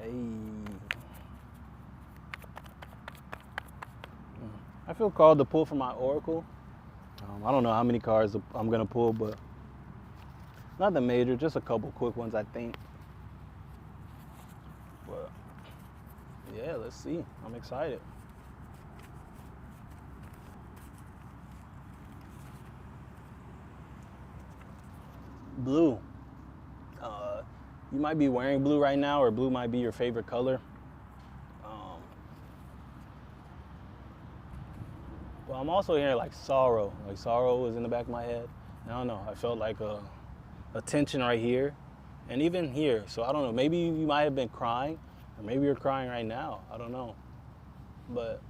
Hey. I feel called to pull from my oracle. I don't know how many cards I'm gonna pull, but nothing major, just a couple quick ones, I think. But yeah, let's see. I'm excited. Blue. You might be wearing blue right now, or blue might be your favorite color. Um, well, I'm also hearing like sorrow. Like sorrow was in the back of my head. I don't know. I felt like a tension right here, and even here. So I don't know. Maybe you might have been crying, or maybe you're crying right now. I don't know. But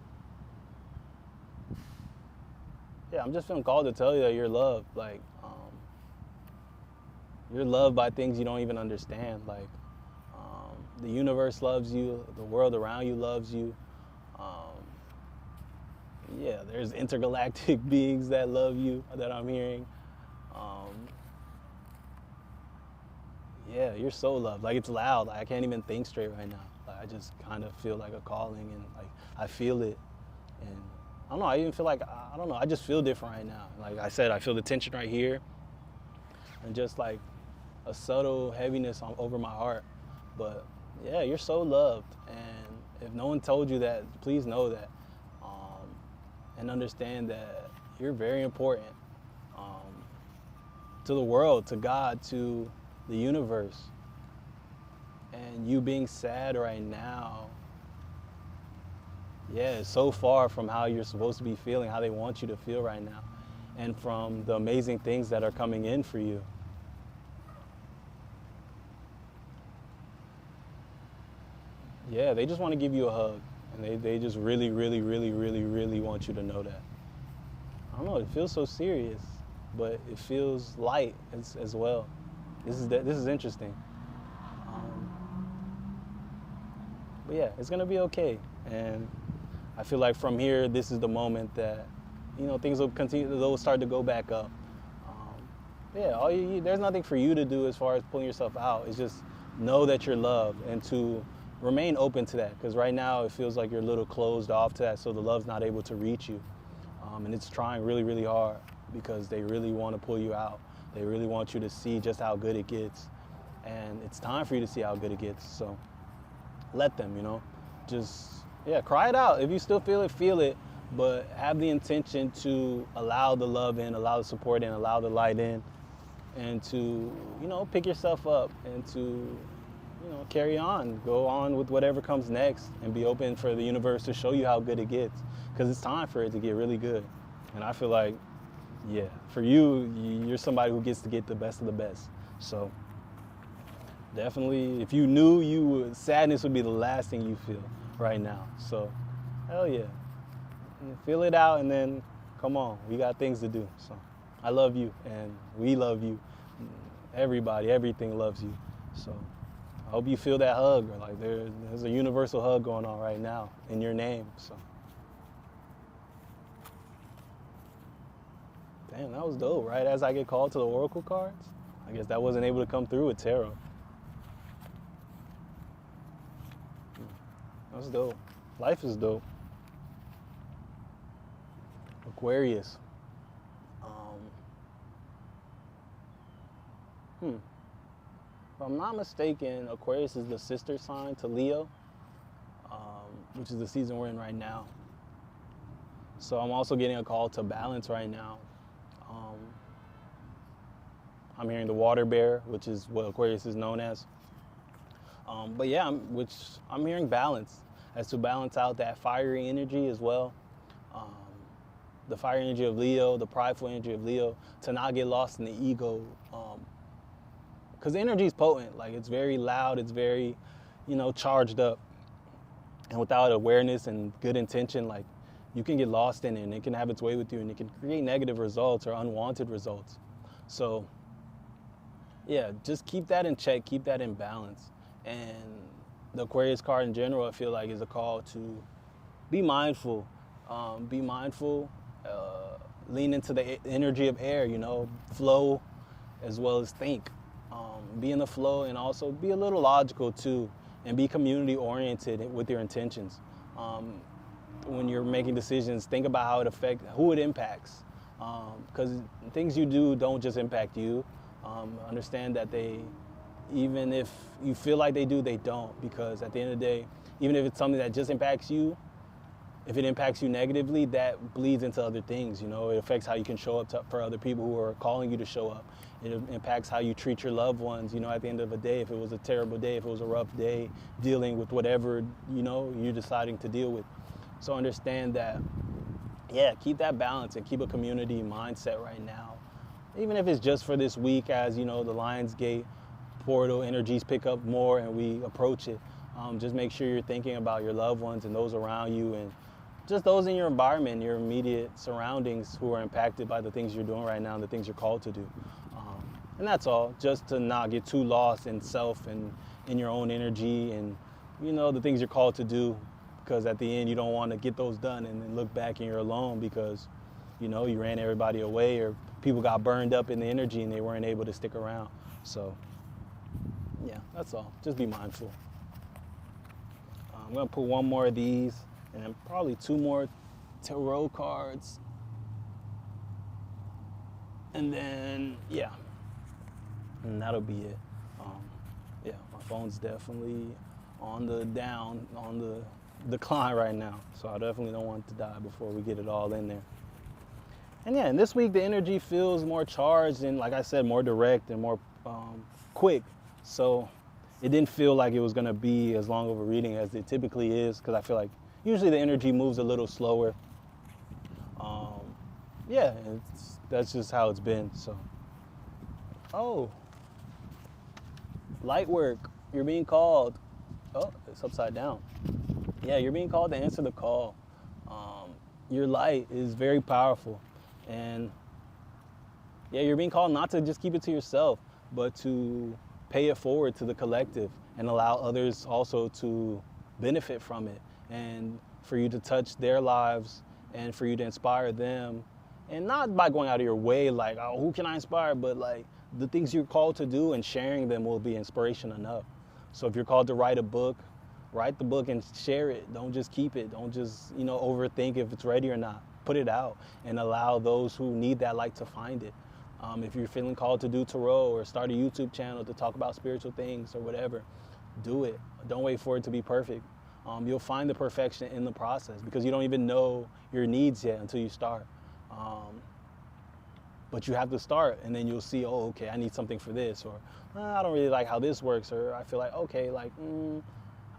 yeah, I'm just feeling called to tell you that you're loved. Like you're loved by things you don't even understand. Like the universe loves you. The world around you loves you. Um, yeah, there's intergalactic beings that love you that I'm hearing. Um, yeah, you're so loved. Like it's loud. Like, I can't even think straight right now. Like I just kind of feel like a calling, and like I feel it. And I don't know. I even feel like I don't know. I just feel different right now. Like I said, I feel the tension right here, and just like a subtle heaviness over my heart. But yeah, you're so loved, and if no one told you that, please know that, and understand that you're very important to the world, to God, to the universe. And you being sad right now, yeah, it's so far from how you're supposed to be feeling, how they want you to feel right now, and from the amazing things that are coming in for you. Yeah, they just want to give you a hug. And they just really, really, really, really, really want you to know that. I don't know, it feels so serious, but it feels light as well. This is interesting. Um, but yeah, it's gonna be okay. And I feel like from here, this is the moment that, things will continue, they'll start to go back up. Yeah, there's nothing for you to do as far as pulling yourself out. It's just know that you're loved, and to remain open to that, because right now it feels like you're a little closed off to that, so the love's not able to reach you. And it's trying really, really hard, because they really want to pull you out. They really want you to see just how good it gets. And it's time for you to see how good it gets. So let them, just, yeah, cry it out. If you still feel it, but have the intention to allow the love in, allow the support in, allow the light in, and to, pick yourself up, and to, carry on, go on with whatever comes next, and be open for the universe to show you how good it gets, because it's time for it to get really good. And I feel like, yeah, for you, you're somebody who gets to get the best of the best. So definitely, if you knew sadness would be the last thing you feel right now. So hell yeah, feel it out, and then come on, we got things to do. So I love you, and we love you. Everybody, everything loves you. So I hope you feel that hug, or like there's a universal hug going on right now in your name. So damn, that was dope. Right as I get called to the oracle cards, I guess that wasn't able to come through with tarot. That's dope. Life is dope. Aquarius. If I'm not mistaken, Aquarius is the sister sign to Leo, which is the season we're in right now. So I'm also getting a call to balance right now. I'm hearing the water bear, which is what Aquarius is known as. But yeah, I'm hearing balance, as to balance out that fiery energy as well. The fire energy of Leo, the prideful energy of Leo, to not get lost in the ego. Because the energy is potent. Like, it's very loud, it's very, charged up. And without awareness and good intention, like, you can get lost in it, and it can have its way with you, and it can create negative results or unwanted results. So yeah, just keep that in check, keep that in balance. And the Aquarius card in general, I feel like, is a call to be mindful. Lean into the energy of air, flow as well as think. Be in the flow, and also be a little logical too, and be community oriented with your intentions. When you're making decisions, think about how it affects, who it impacts. Because things you do don't just impact you. Understand that even if you feel like they do, they don't. Because at the end of the day, even if it's something that just impacts you, if it impacts you negatively, that bleeds into other things. You know, it affects how you can show up for other people who are calling you to show up. It impacts how you treat your loved ones. You know, at the end of the day, if it was a terrible day, if it was a rough day, dealing with whatever, you know, you're deciding to deal with. So understand that, yeah, keep that balance and keep a community mindset right now. Even if it's just for this week, as, you know, the Lionsgate portal energies pick up more and we approach it. Just make sure you're thinking about your loved ones and those around you, and just those in your environment, your immediate surroundings who are impacted by the things you're doing right now and the things you're called to do. And that's all, just to not get too lost in self and in your own energy and, you know, the things you're called to do, because at the end you don't want to get those done and then look back and you're alone because, you know, you ran everybody away or people got burned up in the energy and they weren't able to stick around. So, yeah, that's all. Just be mindful. I'm going to put one more of these and then probably 2 more tarot cards. And then, yeah. And that'll be it. Yeah, my phone's definitely on the decline right now. So I definitely don't want it to die before we get it all in there. And yeah, and this week the energy feels more charged and, like I said, more direct and more quick. So it didn't feel like it was going to be as long of a reading as it typically is, because I feel like usually the energy moves a little slower. Yeah, that's just how it's been. So, oh, light work, you're being called. Oh, it's upside down. Yeah, you're being called to answer the call. Your light is very powerful. And yeah, you're being called not to just keep it to yourself, but to pay it forward to the collective and allow others also to benefit from it, and for you to touch their lives and for you to inspire them. And not by going out of your way, like, oh, who can I inspire? But like the things you're called to do and sharing them will be inspiration enough. So if you're called to write a book, write the book and share it. Don't just keep it. Don't just, you know, overthink if it's ready or not. Put it out and allow those who need that light to find it. If you're feeling called to do tarot or start a YouTube channel to talk about spiritual things or whatever, do it. Don't wait for it to be perfect. You'll find the perfection in the process because you don't even know your needs yet until you start. But you have to start, and then you'll see, oh, okay, I need something for this, or I don't really like how this works, or I feel like, okay, like,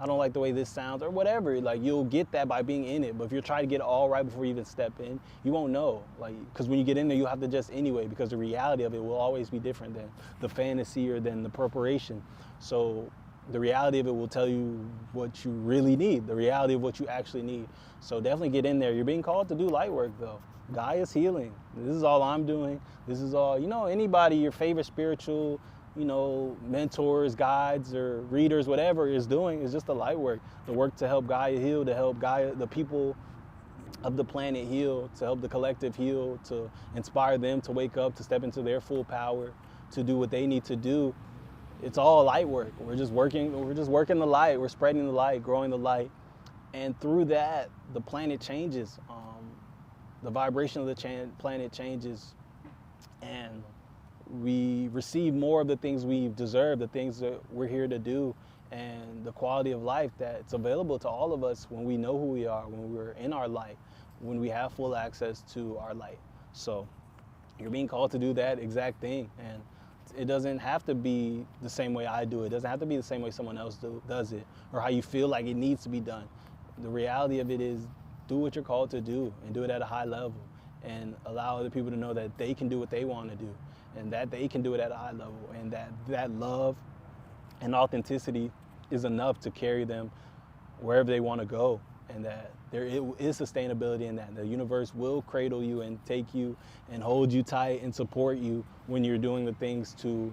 I don't like the way this sounds, or whatever. Like, you'll get that by being in it. But if you're trying to get it all right before you even step in, you won't know. Like, because when you get in there, you have to adjust anyway, because the reality of it will always be different than the fantasy or than the preparation. So the reality of it will tell you what you really need, the reality of what you actually need. So definitely get in there. You're being called to do light work, though. Gaia's healing. This is all I'm doing. This is all, you know, anybody, your favorite spiritual, you know, mentors, guides, or readers, whatever is doing is just the light work. The work to help Gaia heal, to help Gaia, the people of the planet heal, to help the collective heal, to inspire them to wake up, to step into their full power, to do what they need to do. It's all light work. We're just working the light. We're spreading the light, growing the light. And through that, the planet changes. The vibration of the planet changes, and we receive more of the things we deserve, the things that we're here to do, and the quality of life that's available to all of us when we know who we are, when we're in our light, when we have full access to our light. So you're being called to do that exact thing, and it doesn't have to be the same way I do it. It doesn't have to be the same way someone else does it, or how you feel like it needs to be done. The reality of it is, do what you're called to do and do it at a high level, and allow other people to know that they can do what they want to do and that they can do it at a high level, and that love and authenticity is enough to carry them wherever they want to go, and that there is sustainability in that. The universe will cradle you and take you and hold you tight and support you when you're doing the things to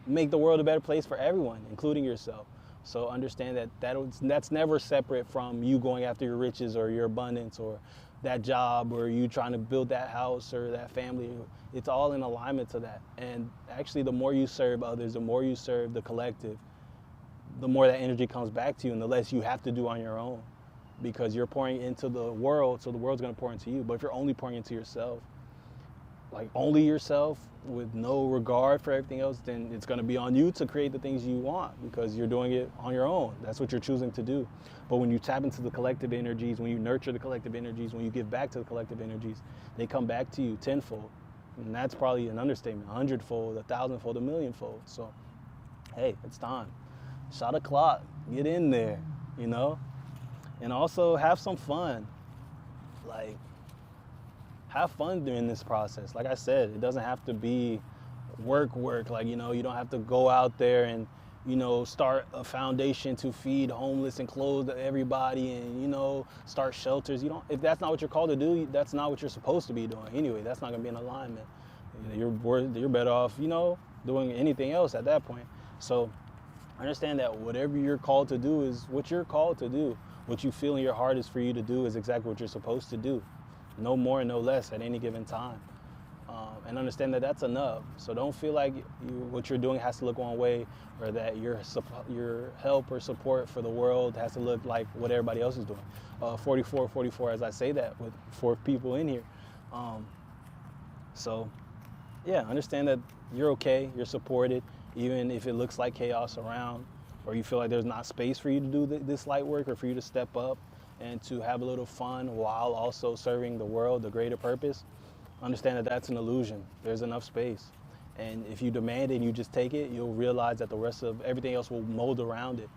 make the world a better place for everyone, including yourself. So understand that's never separate from you going after your riches or your abundance or that job or you trying to build that house or that family. It's all in alignment to that. And actually, the more you serve others, the more you serve the collective, the more that energy comes back to you and the less you have to do on your own, because you're pouring into the world, so the world's going to pour into you. But if you're only pouring into yourself, like only yourself, with no regard for everything else, then it's going to be on you to create the things you want, because you're doing it on your own. That's what you're choosing to do. But when you tap into the collective energies, when you nurture the collective energies, when you give back to the collective energies, they come back to you tenfold. And that's probably an understatement: 100-fold, 1,000-fold, 1,000,000-fold. So hey, it's time. Shot a clock, get in there, you know? And also have some fun. Like, have fun during this process. Like I said, it doesn't have to be work. Like, you don't have to go out there and, start a foundation to feed homeless and clothe everybody and, start shelters. If that's not what you're called to do, that's not what you're supposed to be doing. Anyway, that's not gonna be in alignment. You're better off, doing anything else at that point. So understand that whatever you're called to do is what you're called to do. What you feel in your heart is for you to do is exactly what you're supposed to do. No more and no less at any given time. And understand that that's enough. So don't feel like what you're doing has to look one way, or that your help or support for the world has to look like what everybody else is doing. 44, as I say that, with 4 people in here. So yeah, understand that you're okay, you're supported, even if it looks like chaos around, or you feel like there's not space for you to do this light work, or for you to step up and to have a little fun while also serving the world, the greater purpose. Understand that that's an illusion. There's enough space. And if you demand it and you just take it, you'll realize that the rest of everything else will mold around it.